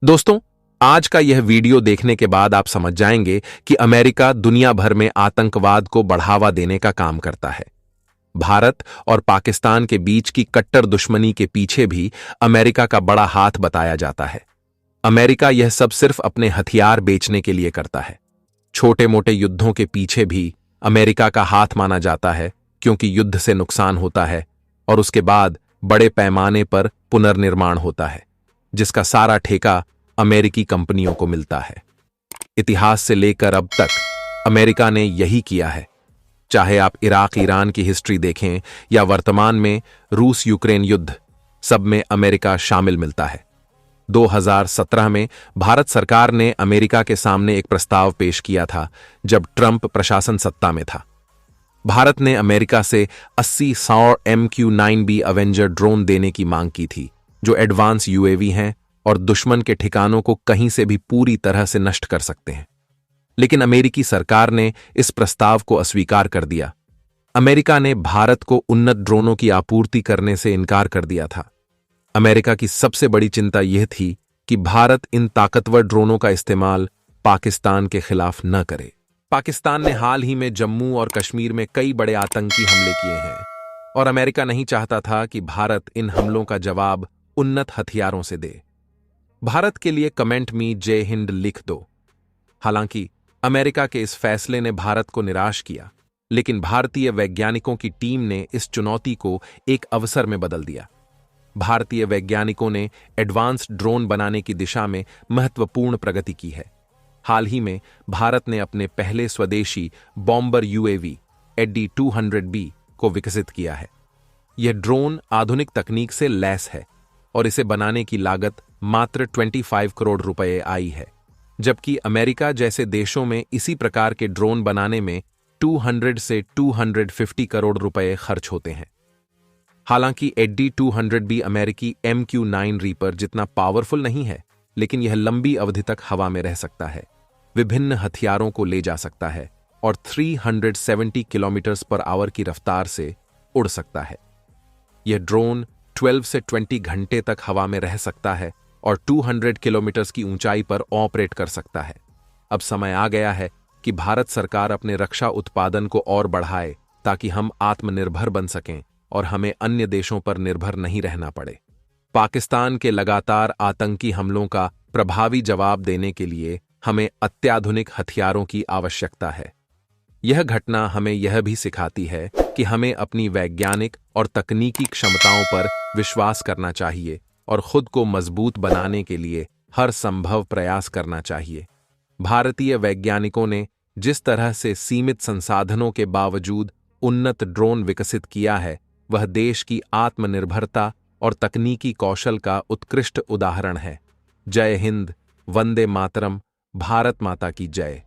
दोस्तों, आज का यह वीडियो देखने के बाद आप समझ जाएंगे कि अमेरिका दुनिया भर में आतंकवाद को बढ़ावा देने का काम करता है। भारत और पाकिस्तान के बीच की कट्टर दुश्मनी के पीछे भी अमेरिका का बड़ा हाथ बताया जाता है। अमेरिका यह सब सिर्फ अपने हथियार बेचने के लिए करता है। छोटे मोटे युद्धों के पीछे भी अमेरिका का हाथ माना जाता है, क्योंकि युद्ध से नुकसान होता है और उसके बाद बड़े पैमाने पर पुनर्निर्माण होता है, जिसका सारा ठेका अमेरिकी कंपनियों को मिलता है। इतिहास से लेकर अब तक अमेरिका ने यही किया है। चाहे आप इराक ईरान की हिस्ट्री देखें या वर्तमान में रूस यूक्रेन युद्ध, सब में अमेरिका शामिल मिलता है। 2017 में भारत सरकार ने अमेरिका के सामने एक प्रस्ताव पेश किया था, जब ट्रंप प्रशासन सत्ता में था। भारत ने अमेरिका से 80 सौर MQ-9B अवेंजर ड्रोन देने की मांग की थी, जो एडवांस UAV हैं और दुश्मन के ठिकानों को कहीं से भी पूरी तरह से नष्ट कर सकते हैं। लेकिन अमेरिकी सरकार ने इस प्रस्ताव को अस्वीकार कर दिया। अमेरिका ने भारत को उन्नत ड्रोनों की आपूर्ति करने से इनकार कर दिया था। अमेरिका की सबसे बड़ी चिंता यह थी कि भारत इन ताकतवर ड्रोनों का इस्तेमाल पाकिस्तान के खिलाफ न करे। पाकिस्तान ने हाल ही में जम्मू और कश्मीर में कई बड़े आतंकी हमले किए हैं और अमेरिका नहीं चाहता था कि भारत इन हमलों का जवाब उन्नत हथियारों से दे। भारत के लिए कमेंट में जय हिंद लिख दो। हालांकि अमेरिका के इस फैसले ने भारत को निराश किया, लेकिन भारतीय वैज्ञानिकों की टीम ने इस चुनौती को एक अवसर में बदल दिया। भारतीय वैज्ञानिकों ने एडवांस्ड ड्रोन बनाने की दिशा में महत्वपूर्ण प्रगति की है। हाल ही में भारत ने अपने पहले स्वदेशी बॉम्बर UAV AD-200B को विकसित किया है। यह ड्रोन आधुनिक तकनीक से लैस है और इसे बनाने की लागत मात्र 25 करोड़ रुपए आई है, जबकि अमेरिका जैसे देशों में इसी प्रकार के ड्रोन बनाने में 200 से 250 करोड़ रुपए खर्च होते हैं। हालांकि AD-200B अमेरिकी MQ-9 रीपर जितना पावरफुल नहीं है, लेकिन यह लंबी अवधि तक हवा में रह सकता है, विभिन्न हथियारों को ले जा सकता है और 370 किलोमीटर पर आवर की रफ्तार से उड़ सकता है। यह ड्रोन 12 से 20 घंटे तक हवा में रह सकता है और 200 किलोमीटर की ऊंचाई पर ऑपरेट कर सकता है। अब समय आ गया है कि भारत सरकार अपने रक्षा उत्पादन को और बढ़ाए, ताकि हम आत्मनिर्भर बन सकें और हमें अन्य देशों पर निर्भर नहीं रहना पड़े। पाकिस्तान के लगातार आतंकी हमलों का प्रभावी जवाब देने के लिए हमें अत्याधुनिक हथियारों की आवश्यकता है। यह घटना हमें यह भी सिखाती है कि हमें अपनी वैज्ञानिक और तकनीकी क्षमताओं पर विश्वास करना चाहिए और खुद को मजबूत बनाने के लिए हर संभव प्रयास करना चाहिए। भारतीय वैज्ञानिकों ने जिस तरह से सीमित संसाधनों के बावजूद उन्नत ड्रोन विकसित किया है, वह देश की आत्मनिर्भरता और तकनीकी कौशल का उत्कृष्ट उदाहरण है। जय हिंद, वंदे मातरम, भारत माता की जय।